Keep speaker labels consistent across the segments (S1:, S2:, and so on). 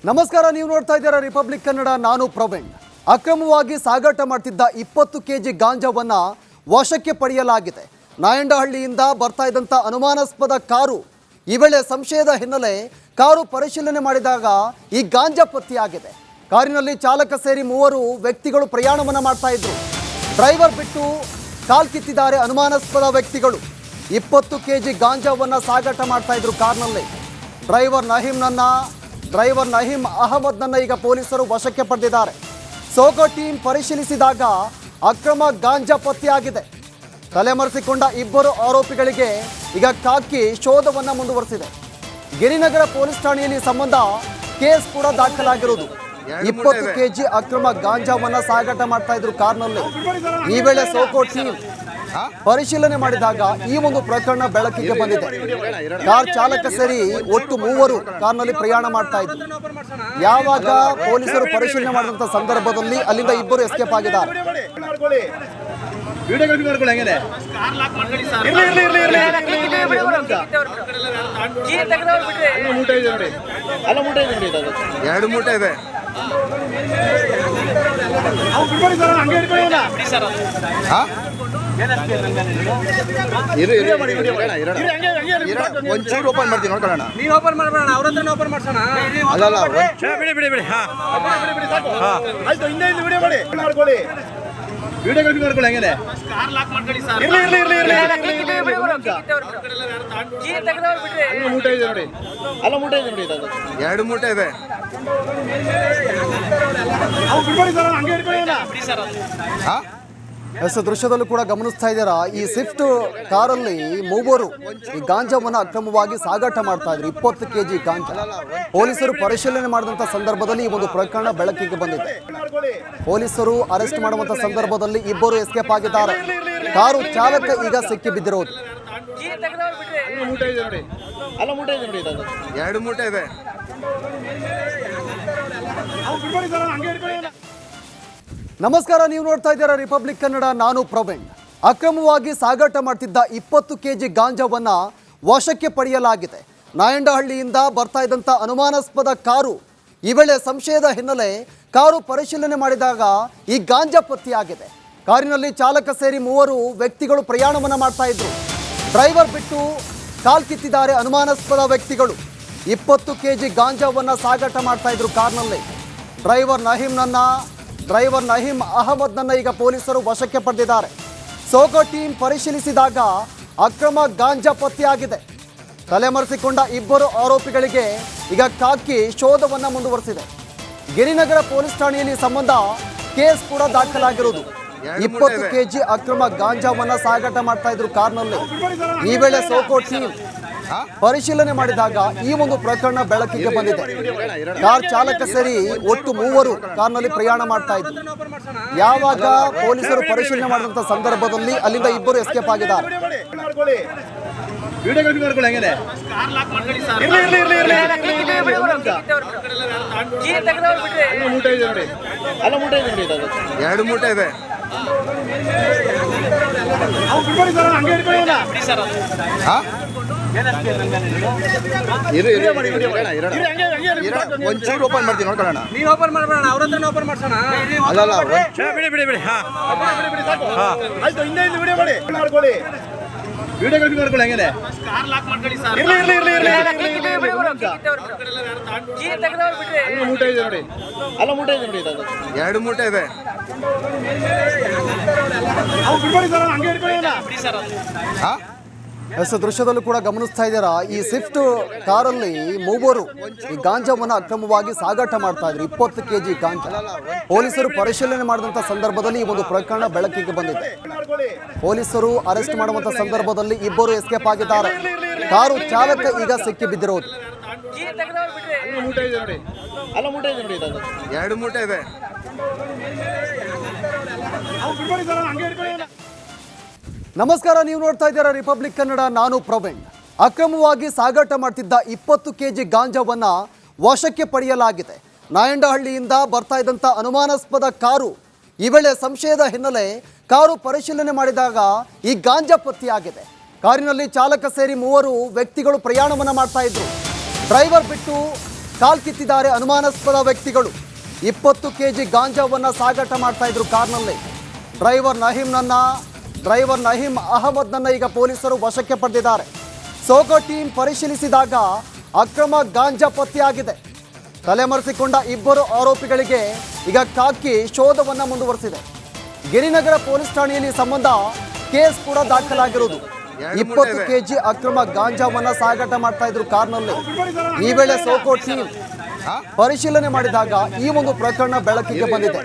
S1: ನಮಸ್ಕಾರ, ನೀವು ನೋಡ್ತಾ ಇದ್ದೀರಾ ರಿಪಬ್ಲಿಕ್ ಕನ್ನಡ. ನಾನು ಪ್ರವೀಣ್. ಅಕ್ರಮವಾಗಿ ಸಾಗಾಟ ಮಾಡ್ತಿದ್ದ 20 ಕೆಜಿ ಗಾಂಜಾವನ್ನ ವಶಕ್ಕೆ ಪಡೆಯಲಾಗಿದೆ. ನಾಯಂಡಹಳ್ಳಿಯಿಂದ ಬರ್ತಾ ಇದ್ದಂಥ ಅನುಮಾನಾಸ್ಪದ ಕಾರು, ಈ ವೇಳೆ ಸಂಶಯದ ಹಿನ್ನೆಲೆ ಕಾರು ಪರಿಶೀಲನೆ ಮಾಡಿದಾಗ ಈ ಗಾಂಜಾ ಪತ್ತೆಯಾಗಿದೆ. ಕಾರಿನಲ್ಲಿ ಚಾಲಕ ಸೇರಿ 3 ವ್ಯಕ್ತಿಗಳು ಪ್ರಯಾಣವನ್ನು ಮಾಡ್ತಾ ಇದ್ರು. ಡ್ರೈವರ್ ಬಿಟ್ಟು ಕಾಲ್ ಕಿತ್ತಿದ್ದಾರೆ ಅನುಮಾನಾಸ್ಪದ ವ್ಯಕ್ತಿಗಳು. 20 ಕೆಜಿ ಗಾಂಜಾವನ್ನ ಸಾಗಾಟ ಮಾಡ್ತಾ ಇದ್ರು ಕಾರ್ನಲ್ಲಿ. ಡ್ರೈವರ್ ನಹೀಂ ಅಹಮದ್ನನ್ನ ಈಗ ಪೊಲೀಸರು ವಶಕ್ಕೆ ಪಡೆದಿದ್ದಾರೆ. ಸೋಗೋ ಟೀಮ್ ಪರಿಶೀಲಿಸಿದಾಗ ಅಕ್ರಮ ಗಾಂಜಾ ಪತ್ತೆಯಾಗಿದೆ. ತಲೆಮರೆಸಿಕೊಂಡ 2 ಆರೋಪಿಗಳಿಗೆ ಈಗ ಖಾಕಿ ಶೋಧವನ್ನು ಮುಂದುವರೆಸಿದೆ. ಗಿರಿನಗರ ಪೊಲೀಸ್ ಠಾಣೆಯಲ್ಲಿ ಸಂಬಂಧ ಕೇಸ್ ಕೂಡ ದಾಖಲಾಗಿರುವುದು. 20 ಕೆಜಿ ಅಕ್ರಮ ಗಾಂಜಾವನ್ನ ಸಾಗಾಟ ಮಾಡ್ತಾ ಇದ್ರು ಕಾರ್ನಲ್ಲಿ. ಈ ವೇಳೆ ಸೋಗೋ ಟೀಮ್ ಪರಿಶೀಲನೆ ಮಾಡಿದಾಗ ಈ ಒಂದು ಪ್ರಕರಣ ಬೆಳಕಿಗೆ ಬಂದಿದೆ. ಕಾರ್ ಚಾಲಕ ಸೇರಿ ಒಟ್ಟು 3 ಕಾರ್ನಲ್ಲಿ ಪ್ರಯಾಣ ಮಾಡ್ತಾ ಇದ್ರು. ಯಾವಾಗ ಪೊಲೀಸರು ಪರಿಶೀಲನೆ ಮಾಡಿದಂತ ಸಂದರ್ಭದಲ್ಲಿ ಅಲ್ಲಿಂದ 2 ಎಸ್ಕೇಪ್ ಆಗಿದ್ದಾರೆ.
S2: ಒಂಚೂರು ಓಪನ್ ಮಾಡ್ತೀನಿ ನೋಡ್ಕೊಳ್ಳೋಣ.
S3: ನೀನು ಓಪನ್ ಮಾಡಬೇಡ, ಅವ್ರ ಹತ್ರ ಓಪನ್ ಮಾಡ್ಸೋಣ.
S2: ಅಲ್ಲಲ್ಲ
S3: ಬಿಡಿ ಬಿಡಿ ಬಿಡಿ.
S2: ಆಯ್ತು, ಇನ್ನೇ ವಿಡಿಯೋ ಮಾಡಿ ಮಾಡ್ಕೊಳ್ಳಿ. ವಿಡಿಯೋಗ್ರಫಿ ಮಾಡ್ಕೊಳ್ಳಿ. ಹೆಂಗೇನೆ
S3: ಕಾರ್ ಲಾಕ್ ಮಾಡ್ಕೊಳ್ಳಿ ಸರ್.
S2: ಮೂಟೆ ಇದೆ ನೋಡಿ. ಅಲ್ಲ ಮೂಟೆ ಇದೆ ನೋಡಿ. 2 ಮೂಟೆ ಇದೆ.
S1: ದೃಶ್ಯದಲ್ಲೂ ಕೂಡ ಗಮನಿಸ್ತಾ ಇದ್ದೀರಾ. ಈ ಸ್ವಿಫ್ಟ್ ಕಾರಲ್ಲಿ 3 ಈ ಗಾಂಜಾವನ್ನ ಅಕ್ರಮವಾಗಿ ಸಾಗಾಟ ಮಾಡ್ತಾ ಇದ್ರು. 20 ಕೆಜಿ ಗಾಂಜಾ. ಪೊಲೀಸರು ಪರಿಶೀಲನೆ ಮಾಡಿದಂತ ಸಂದರ್ಭದಲ್ಲಿ ಈ ಒಂದು ಪ್ರಕರಣ ಬೆಳಕಿಗೆ ಬಂದಿದೆ. ಪೊಲೀಸರು ಅರೆಸ್ಟ್ ಮಾಡುವಂತ ಸಂದರ್ಭದಲ್ಲಿ 2 ಎಸ್ಕೇಪ್ ಆಗಿದ್ದಾರೆ. ಕಾರು ಚಾಲಕ ಈಗ ಸಿಕ್ಕಿ ಬಿದ್ದಿರೋದು.
S2: ಅಲ್ಲ ಮೂಟೆ ಇದೆ ನೋಡಿ. 2 ಮೂಟೆ ಇದೆ.
S1: ನಮಸ್ಕಾರ, ನೀವು ನೋಡ್ತಾ ಇದ್ದೀರಾ ರಿಪಬ್ಲಿಕ್ ಕನ್ನಡ. ನಾನು ಪ್ರವೀಣ್. ಅಕ್ರಮವಾಗಿ ಸಾಗಾಟ ಮಾಡ್ತಿದ್ದ 20 ಕೆಜಿ ಗಾಂಜಾವನ್ನ ವಶಕ್ಕೆ ಪಡೆಯಲಾಗಿದೆ. ನಾಯಂಡಹಳ್ಳಿಯಿಂದ ಬರ್ತಾ ಇದ್ದಂಥ ಅನುಮಾನಾಸ್ಪದ ಕಾರು, ಈ ವೇಳೆ ಸಂಶಯದ ಹಿನ್ನೆಲೆ ಕಾರು ಪರಿಶೀಲನೆ ಮಾಡಿದಾಗ ಈ ಗಾಂಜಾ ಪತ್ತೆಯಾಗಿದೆ. ಕಾರಿನಲ್ಲಿ ಚಾಲಕ ಸೇರಿ 3 ವ್ಯಕ್ತಿಗಳು ಪ್ರಯಾಣವನ್ನು ಮಾಡ್ತಾ ಇದ್ರು. ಡ್ರೈವರ್ ಬಿಟ್ಟು ಕಾಲ್ ಕಿತ್ತಿದ್ದಾರೆ ಅನುಮಾನಾಸ್ಪದ ವ್ಯಕ್ತಿಗಳು. 20 ಕೆಜಿ ಗಾಂಜಾವನ್ನ ಸಾಗಾಟ ಮಾಡ್ತಾ ಇದ್ರು ಕಾರ್ನಲ್ಲಿ. ಡ್ರೈವರ್ ನಹೀಂ ಅಹಮದ್ನನ್ನ ಈಗ ಪೊಲೀಸರು ವಶಕ್ಕೆ ಪಡೆದಿದ್ದಾರೆ. ಸೋಗೋ ಟೀಮ್ ಪರಿಶೀಲಿಸಿದಾಗ ಅಕ್ರಮ ಗಾಂಜಾ ಪತ್ತೆಯಾಗಿದೆ. ತಲೆಮರೆಸಿಕೊಂಡ 2 ಆರೋಪಿಗಳಿಗೆ ಈಗ ಖಾಕಿ ಶೋಧವನ್ನು ಮುಂದುವರೆಸಿದೆ. ಗಿರಿನಗರ ಪೊಲೀಸ್ ಠಾಣೆಯಲ್ಲಿ ಸಂಬಂಧ ಕೇಸ್ ಕೂಡ ದಾಖಲಾಗಿರುವುದು. 20 ಕೆಜಿ ಅಕ್ರಮ ಗಾಂಜಾವನ್ನ ಸಾಗಾಟ ಮಾಡ್ತಾ ಇದ್ರು ಕಾರ್ನಲ್ಲಿ. ಈ ವೇಳೆ ಸೋಗೋ ಟೀಮ್ ಪರಿಶೀಲನೆ ಮಾಡಿದಾಗ ಈ ಒಂದು ಪ್ರಕರಣ ಬೆಳಕಿಗೆ ಬಂದಿದೆ. ಕಾರ್ ಚಾಲಕ ಸೇರಿ ಒಟ್ಟು 3 ಕಾರ್ನಲ್ಲಿ ಪ್ರಯಾಣ ಮಾಡ್ತಾ ಇದ್ರು. ಯಾವಾಗ ಪೊಲೀಸರು ಪರಿಶೀಲನೆ ಮಾಡಿದಂತ ಸಂದರ್ಭದಲ್ಲಿ ಅಲ್ಲಿಂದ 2 ಎಸ್ಕೇಪ್ ಆಗಿದ್ದಾರೆ.
S2: ವಿಡಿಯೋಗ್ರಫಿ ಮಾಡ್ಕೊಳ್ಳಿ. ಹೆಂಗೇನೆ ಮೂಟೆ ಇದೆ ನೋಡಿ. ಅಲ್ಲ ಮೂಟೆ ಇದೆ ನೋಡಿ. 2 ಮೂಟೆ ಇದೆ. ಒಂಚೂರು ಓಪನ್ ಮಾಡ್ತೀನಿ ನೋಡ್ಕೊಳ್ಳೋಣ.
S3: ನೀನು ಓಪನ್ ಮಾಡಬೇಡ, ಅವ್ರ ಹತ್ರ ಓಪನ್ ಮಾಡ್ಸೋಣ.
S2: ಅಲ್ಲಲ್ಲ
S3: ಬಿಡಿ ಬಿಡಿ ಬಿಡಿ.
S2: ಆಯ್ತು, ಇನ್ನೇ ವಿಡಿಯೋ ಮಾಡಿ ಮಾಡ್ಕೊಳ್ಳಿ. ವಿಡಿಯೋಗ್ರಫಿ ಮಾಡ್ಕೊಳ್ಳಿ. ಹೆಂಗೇನೆ
S3: ಕಾರ್ ಲಾಕ್ ಮಾಡ್ಕೊಳ್ಳಿ ಸರ್.
S2: ಮೂಟೆ ಇದೆ ನೋಡಿ. ಅಲ್ಲ ಮೂಟೆ ಇದೆ ನೋಡಿ. 2 ಮೂಟೆ ಇದೆ.
S1: ದೃಶ್ಯದಲ್ಲೂ ಕೂಡ ಗಮನಿಸ್ತಾ ಇದ್ದೀರಾ. ಈ ಸ್ವಿಫ್ಟ್ ಕಾರಲ್ಲಿ 3 ಈ ಗಾಂಜಾವನ್ನ ಅಕ್ರಮವಾಗಿ ಸಾಗಾಟ ಮಾಡ್ತಾ ಇದ್ರು. 20 ಕೆಜಿ ಗಾಂಜಾ. ಪೊಲೀಸರು ಪರಿಶೀಲನೆ ಮಾಡಿದಂತ ಸಂದರ್ಭದಲ್ಲಿ ಈ ಒಂದು ಪ್ರಕರಣ ಬೆಳಕಿಗೆ ಬಂದಿದೆ. ಪೊಲೀಸರು ಅರೆಸ್ಟ್ ಮಾಡುವಂತ ಸಂದರ್ಭದಲ್ಲಿ 2 ಎಸ್ಕೇಪ್ ಆಗಿದ್ದಾರೆ. ಕಾರು ಚಾಲಕ ಈಗ ಸಿಕ್ಕಿ ಬಿದ್ದಿರೋದು.
S2: ಮೂಟೆ ಇದೆ ನೋಡಿ. ಅಲ್ಲ ಮೂಟೆ ಇದೆ ನೋಡಿ. 2 ಮೂಟೆ ಇದೆ.
S1: ನಮಸ್ಕಾರ, ನೀವು ನೋಡ್ತಾ ಇದ್ದೀರಾ ರಿಪಬ್ಲಿಕ್ ಕನ್ನಡ. ನಾನು ಪ್ರವೀಣ್. ಅಕ್ರಮವಾಗಿ ಸಾಗಾಟ ಮಾಡ್ತಿದ್ದ 20 ಕೆಜಿ ಗಾಂಜಾವನ್ನ ವಶಕ್ಕೆ ಪಡೆಯಲಾಗಿದೆ. ನಾಯಂಡಹಳ್ಳಿಯಿಂದ ಬರ್ತಾ ಇದ್ದಂಥ ಅನುಮಾನಾಸ್ಪದ ಕಾರು, ಈ ವೇಳೆ ಸಂಶಯದ ಹಿನ್ನೆಲೆ ಕಾರು ಪರಿಶೀಲನೆ ಮಾಡಿದಾಗ ಈ ಗಾಂಜಾ ಪತ್ತೆಯಾಗಿದೆ. ಕಾರಿನಲ್ಲಿ ಚಾಲಕ ಸೇರಿ 3 ವ್ಯಕ್ತಿಗಳು ಪ್ರಯಾಣವನ್ನು ಮಾಡ್ತಾ ಇದ್ರು. ಡ್ರೈವರ್ ಬಿಟ್ಟು ಕಾಲ್ಕಿತ್ತಿದ್ದಾರೆ ಅನುಮಾನಾಸ್ಪದ ವ್ಯಕ್ತಿಗಳು. 20 ಕೆಜಿ ಗಾಂಜಾವನ್ನ ಸಾಗಾಟ ಮಾಡ್ತಾ ಇದ್ರು ಕಾರ್ನಲ್ಲಿ. ಡ್ರೈವರ್ ನಹೀಂ ಅಹಮದ್ನನ್ನ ಈಗ ಪೊಲೀಸರು ವಶಕ್ಕೆ ಪಡೆದಿದ್ದಾರೆ. ಸೋಗೋ ಟೀಮ್ ಪರಿಶೀಲಿಸಿದಾಗ ಅಕ್ರಮ ಗಾಂಜಾ ಪತ್ತೆಯಾಗಿದೆ. ತಲೆಮರೆಸಿಕೊಂಡ 2 ಆರೋಪಿಗಳಿಗೆ ಈಗ ಖಾಕಿ ಶೋಧವನ್ನ ಮುಂದುವರೆಸಿದೆ. ಗಿರಿನಗರ ಪೊಲೀಸ್ ಠಾಣೆಯಲ್ಲಿ ಸಂಬಂಧ ಕೇಸ್ ಕೂಡ ದಾಖಲಾಗಿರುವುದು. 20 ಕೆಜಿ ಅಕ್ರಮ ಗಾಂಜಾವನ್ನ ಸಾಗಾಟ ಮಾಡ್ತಾ ಇದ್ರು ಕಾರ್ನಲ್ಲಿ. ಈ ವೇಳೆ ಸೋಗೋ ಟೀಮ್ ಪರಿಶೀಲನೆ ಮಾಡಿದಾಗ ಈ ಒಂದು ಪ್ರಕರಣ ಬೆಳಕಿಗೆ ಬಂದಿದೆ.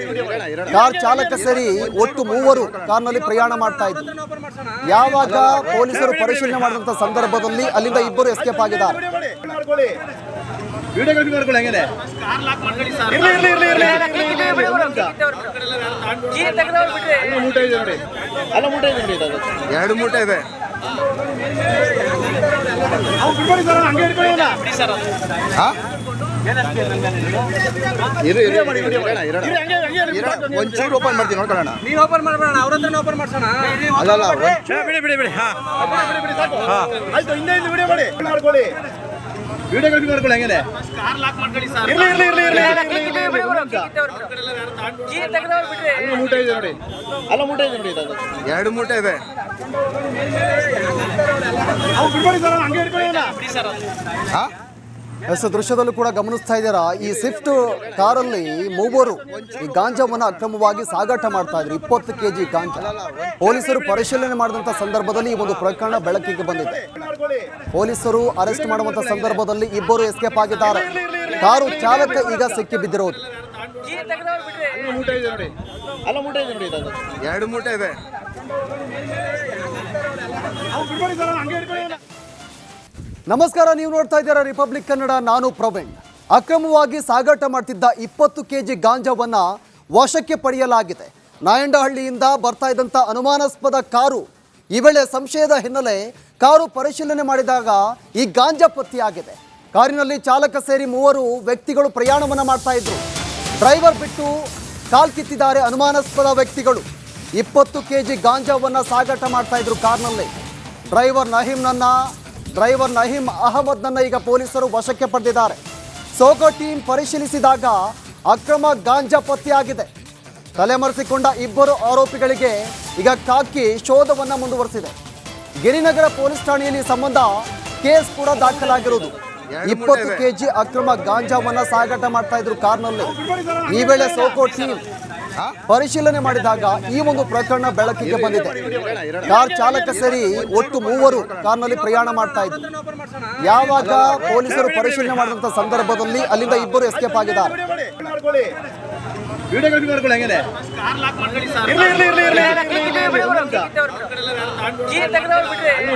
S1: ಕಾರ್ ಚಾಲಕ ಸೇರಿ ಒಟ್ಟು 3 ಕಾರ್ನಲ್ಲಿ ಪ್ರಯಾಣ ಮಾಡ್ತಾ ಇದ್ರು. ಯಾವಾಗ ಪೊಲೀಸರು ಪರಿಶೀಲನೆ ಮಾಡಿದಂತ ಸಂದರ್ಭದಲ್ಲಿ ಅಲ್ಲಿಂದ 2 ಎಸ್ಕೇಪ್ ಆಗಿದ್ದಾರೆ.
S2: ವಿಡಿಯೋಗ್ರಫಿ ಮಾಡ್ಕೊಳ್ಳಿ ಹಂಗೇನೆ.
S3: ಕಾರ್ ಲಾಕ್ ಮಾಡ್ಕೊಳ್ಳಿ ಸರ್.
S2: ಮೂಟೆ ಇದೆ ನೋಡಿ. ಅಲ್ಲ ಮೂಟೆ ಇದೆ ನೋಡಿ. ಅದು 2 ಮೂಟೆ ಇದೆ. ಹಂಗೆ ಇಟ್ಕೊಳ್ಳಿ
S3: ಸರ್
S2: ಒಂಚೂರು ಓಪನ್ ಮಾಡ್ತೀನಿ ನೋಡ್ಕೊಳ್ಳೋಣ.
S3: ನೀನು ಓಪನ್ ಮಾಡ್ಬೇಡ, ಅವ್ರ ಹತ್ರ ಓಪನ್ ಮಾಡ್ಸೋಣ.
S2: ಅಲ್ಲಲ್ಲ
S3: ಬಿಡಿ
S2: ಆಯ್ತು, ಇನ್ನೇ ವಿಡಿಯೋ ಮಾಡಿ ಮಾಡ್ಕೊಳ್ಳಿ. ವಿಡಿಯೋಗ್ರಫಿ ಮಾಡ್ಕೊಳ್ಳಿ ಹಂಗೇನೆ.
S3: ಕಾರ್ ಲಾಕ್ ಮಾಡ್ಕೊಳ್ಳಿ ಸರ್.
S2: ಮೂಟೆ ಇದೆ ನೋಡಿ. ಅಲ್ಲ ಮೂಟೆ ಇದೆ ನೋಡಿ. ಅದು 2 ಮೂಟೆ ಇದೆ. ಹಂಗೆ ಇಟ್ಕೊಳ್ಳಿ
S3: ಸರ್.
S1: ಎಸ್ ದೃಶ್ಯದಲ್ಲೂ ಕೂಡ ಗಮನಿಸ್ತಾ ಇದ್ದೀರಾ, ಈ ಸ್ವಿಫ್ಟ್ ಕಾರಲ್ಲಿ 3 ಈ ಗಾಂಜಾವನ್ನ ಅಕ್ರಮವಾಗಿ ಸಾಗಾಟ ಮಾಡ್ತಾ ಇದ್ರು. 20 ಕೆಜಿ ಗಾಂಜಾ. ಪೊಲೀಸರು ಪರಿಶೀಲನೆ ಮಾಡಿದಂತ ಸಂದರ್ಭದಲ್ಲಿ ಈ ಒಂದು ಪ್ರಕರಣ ಬೆಳಕಿಗೆ ಬಂದಿದೆ. ಪೊಲೀಸರು ಅರೆಸ್ಟ್ ಮಾಡುವಂತ ಸಂದರ್ಭದಲ್ಲಿ 2 ಎಸ್ಕೇಪ್ ಆಗಿದ್ದಾರೆ. ಕಾರು ಚಾಲಕ ಈಗ ಸಿಕ್ಕಿ ಬಿದ್ದಿರೋದು.
S2: ಮೂಟೆ ಇದೆ ನೋಡಿ. ಅಲ್ಲ ಮೂಟೆ ಇದೆ ನೋಡಿ. ಅದು 2 ಮೂಟೆ ಇದೆ. ಹಂಗೆ ಇಟ್ಕೊಳ್ಳಿ.
S1: ನಮಸ್ಕಾರ, ನೀವು ನೋಡ್ತಾ ಇದ್ದೀರಾ ರಿಪಬ್ಲಿಕ್ ಕನ್ನಡ. ನಾನು ಪ್ರವೀಣ್. ಅಕ್ರಮವಾಗಿ ಸಾಗಾಟ ಮಾಡ್ತಿದ್ದ 20 ಕೆಜಿ ಗಾಂಜಾವನ್ನ ವಶಕ್ಕೆ ಪಡೆಯಲಾಗಿದೆ. ನಾಯಂಡಹಳ್ಳಿಯಿಂದ ಬರ್ತಾ ಇದ್ದಂಥ ಅನುಮಾನಾಸ್ಪದ ಕಾರು. ಈ ವೇಳೆ ಸಂಶಯದ ಹಿನ್ನೆಲೆ ಕಾರು ಪರಿಶೀಲನೆ ಮಾಡಿದಾಗ ಈ ಗಾಂಜಾ ಪತ್ತೆಯಾಗಿದೆ. ಕಾರಿನಲ್ಲಿ ಚಾಲಕ ಸೇರಿ 3 ವ್ಯಕ್ತಿಗಳು ಪ್ರಯಾಣವನ್ನ ಮಾಡ್ತಾ ಇದ್ರು. ಡ್ರೈವರ್ ಬಿಟ್ಟು ಕಾಲ್ಕಿತ್ತಿದ್ದಾರೆ ಅನುಮಾನಾಸ್ಪದ ವ್ಯಕ್ತಿಗಳು. 20 ಕೆಜಿ ಗಾಂಜಾವನ್ನ ಸಾಗಾಟ ಮಾಡ್ತಾ ಇದ್ರು ಕಾರ್ನಲ್ಲಿ. ಡ್ರೈವರ್ ನಹೀಂ ಅಹಮದ್ನನ್ನ ಈಗ ಪೊಲೀಸರು ವಶಕ್ಕೆ ಪಡೆದಿದ್ದಾರೆ. ಸೋಗೋ ಟೀಮ್ ಪರಿಶೀಲಿಸಿದಾಗ ಅಕ್ರಮ ಗಾಂಜಾ ಪತ್ತೆಯಾಗಿದೆ. ತಲೆಮರೆಸಿಕೊಂಡ 2 ಆರೋಪಿಗಳಿಗೆ ಈಗ ಖಾಕಿ ಶೋಧವನ್ನ ಮುಂದುವರೆಸಿದೆ. ಗಿರಿನಗರ ಪೊಲೀಸ್ ಠಾಣೆಯಲ್ಲಿ ಸಂಬಂಧ ಕೇಸ್ ಕೂಡ ದಾಖಲಾಗಿರುವುದು. 20 ಕೆಜಿ ಅಕ್ರಮ ಗಾಂಜಾವನ್ನ ಸಾಗಾಟ ಮಾಡ್ತಾ ಇದ್ರು ಕಾರ್ನಲ್ಲಿ. ಈ ವೇಳೆ ಸೋಗೋ ಟೀಮ್ ಪರಿಶೀಲನೆ ಮಾಡಿದಾಗ ಈ ಒಂದು ಪ್ರಕರಣ ಬೆಳಕಿಗೆ ಬಂದಿದೆ. ಕಾರ್ ಚಾಲಕ ಸೇರಿ ಒಟ್ಟು 3 ಕಾರ್ನಲ್ಲಿ ಪ್ರಯಾಣ ಮಾಡ್ತಾ ಇದ್ರು. ಯಾವಾಗ ಪೊಲೀಸರು ಪರಿಶೀಲನೆ ಮಾಡಿದಂತ ಸಂದರ್ಭದಲ್ಲಿ ಅಲ್ಲಿಂದ 2 ಎಸ್ಕೇಪ್ ಆಗಿದ್ದಾರೆ.
S2: ವಿಡಿಯೋಗ್ರಫಿ ಮಾಡ್ಕೊಳ್ಳಿ ಹಂಗೇನೆ.
S3: ಕಾರ್ ಲಾಕ್ ಮಾಡ್ಕೊಳ್ಳಿ ಸರ್.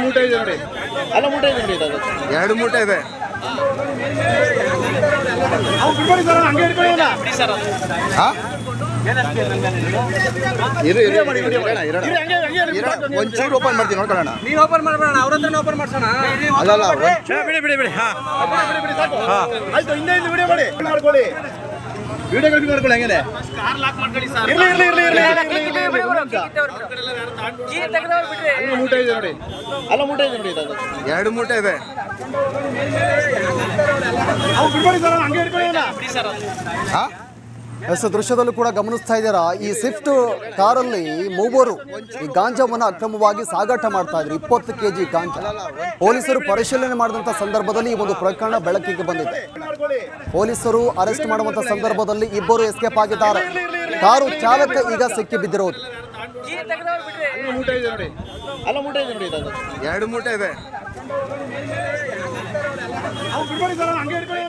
S2: ಮೂಟೆ ಇದೆ ನೋಡಿ. ಅಲ್ಲ ಮೂಟೆ ಇದೆ ನೋಡಿ. ಅದು 2 ಮೂಟೆ ಇದೆ. ಹಂಗೆ ಇಟ್ಕೊಳ್ಳಿ
S3: ಸರ್.
S2: ಒಂಚೂರು ಓಪನ್ ಮಾಡ್ತೀನಿ ನೋಡ್ಕೊಳ್ಳೋಣ.
S3: ನೀನು ಓಪನ್ ಮಾಡ್ಬೇಡ, ಅವ್ರ ಹತ್ರ ಓಪನ್ ಮಾಡ್ಸೋಣ.
S2: ಅಲ್ಲಲ್ಲ
S3: ಬಿಡಿ
S2: ಆಯ್ತು, ಇನ್ನೇ ವಿಡಿಯೋ ಮಾಡಿ ಮಾಡ್ಕೊಳ್ಳಿ. ವಿಡಿಯೋಗ್ರಫಿ ಮಾಡ್ಕೊಳ್ಳಿ ಹಂಗೇನೆ.
S3: ಕಾರ್ ಲಾಕ್ ಮಾಡ್ಕೊಳ್ಳಿ ಸರ್.
S2: ಮೂಟೆ ಇದೆ ನೋಡಿ. ಅಲ್ಲ ಮೂಟೆ ಇದೆ ನೋಡಿ. ಅದು 2 ಮೂಟೆ ಇದೆ. ಹಂಗೆ ಇಟ್ಕೊಳ್ಳಿ
S3: ಸರ್.
S1: ಎಸ್ ದೃಶ್ಯದಲ್ಲೂ ಕೂಡ ಗಮನಿಸ್ತಾ ಇದ್ದೀರಾ, ಈ ಸ್ವಿಫ್ಟ್ ಕಾರಲ್ಲಿ 3 ಈ ಗಾಂಜಾವನ್ನ ಅಕ್ರಮವಾಗಿ ಸಾಗಾಟ ಮಾಡ್ತಾ ಇದ್ರು. 20 ಕೆಜಿ ಗಾಂಜಾ. ಪೊಲೀಸರು ಪರಿಶೀಲನೆ ಮಾಡಿದಂತ ಸಂದರ್ಭದಲ್ಲಿ ಈ ಒಂದು ಪ್ರಕರಣ ಬೆಳಕಿಗೆ ಬಂದಿದೆ. ಪೊಲೀಸರು ಅರೆಸ್ಟ್ ಮಾಡುವಂತ ಸಂದರ್ಭದಲ್ಲಿ 2 ಎಸ್ಕೇಪ್ ಆಗಿದ್ದಾರೆ. ಕಾರು ಚಾಲಕ ಈಗ ಸಿಕ್ಕಿ ಬಿದ್ದಿರೋದು.
S2: ಮೂಟೆ ಇದೆ ನೋಡಿ. ಅಲ್ಲ ಮೂಟೆ ಇದೆ ನೋಡಿ. ಅದು 2 ಮೂಟೆ ಇದೆ. ಹಂಗೆ ಇಟ್ಕೊಳ್ಳಿ.